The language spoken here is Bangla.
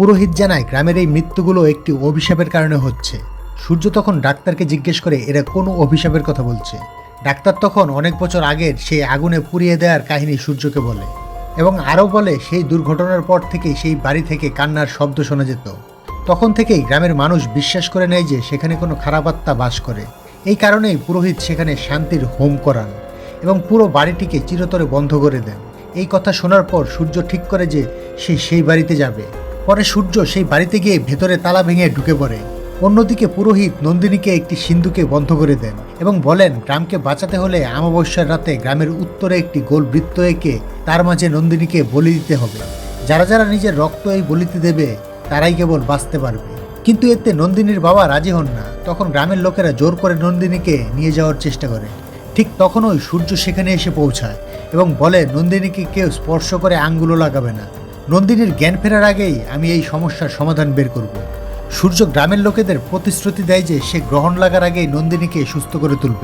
পুরোহিত জানায় গ্রামের এই মৃত্যুগুলো একটি অভিশাপের কারণে হচ্ছে। সূর্য তখন ডাক্তারকে জিজ্ঞেস করে এরা কোনো অভিশাপের কথা বলছে। ডাক্তার তখন অনেক বছর আগের সেই আগুনে পুড়িয়ে দেওয়ার কাহিনী সূর্যকে বলে এবং আরও বলে সেই দুর্ঘটনার পর থেকেই সেই বাড়ি থেকে কান্নার শব্দ শোনা যেত। তখন থেকেই গ্রামের মানুষ বিশ্বাস করে নেয় যে সেখানে কোনো খারাপ আত্মা বাস করে। এই কারণেই পুরোহিত সেখানে শান্তির হোম করান এবং পুরো বাড়িটিকে চিরতরে বন্ধ করে দেন। এই কথা শোনার পর সূর্য ঠিক করে যে সে সেই বাড়িতে যাবে। পরে সূর্য সেই বাড়িতে গিয়ে ভেতরে তালা ভেঙে ঢুকে পড়ে। অন্যদিকে পুরোহিত নন্দিনীকে একটি সিন্ধুকে বন্ধ করে দেন এবং বলেন গ্রামকে বাঁচাতে হলে অমাবস্যার রাতে গ্রামের উত্তরে একটি গোল বৃত্ত এঁকে তার মাঝে নন্দিনীকে বলি দিতে হবে। যারা যারা নিজের রক্ত এই বলিতে দেবে তারাই কেবল বাঁচতে পারবে। কিন্তু এতে নন্দিনীর বাবা রাজি হন না। তখন গ্রামের লোকেরা জোর করে নন্দিনীকে নিয়ে যাওয়ার চেষ্টা করে। ঠিক তখনই সূর্য সেখানে এসে পৌঁছায় এবং বলে নন্দিনীকে কেউ স্পর্শ করে আঙ্গুলও লাগাবে না। নন্দিনীর জ্ঞান ফেরার আগেই আমি এই সমস্যার সমাধান বের করব। সূর্য গ্রামের লোকেদের প্রতিশ্রুতি দেয় যে সে গ্রহণ লাগার আগেই নন্দিনীকে সুস্থ করে তুলবে।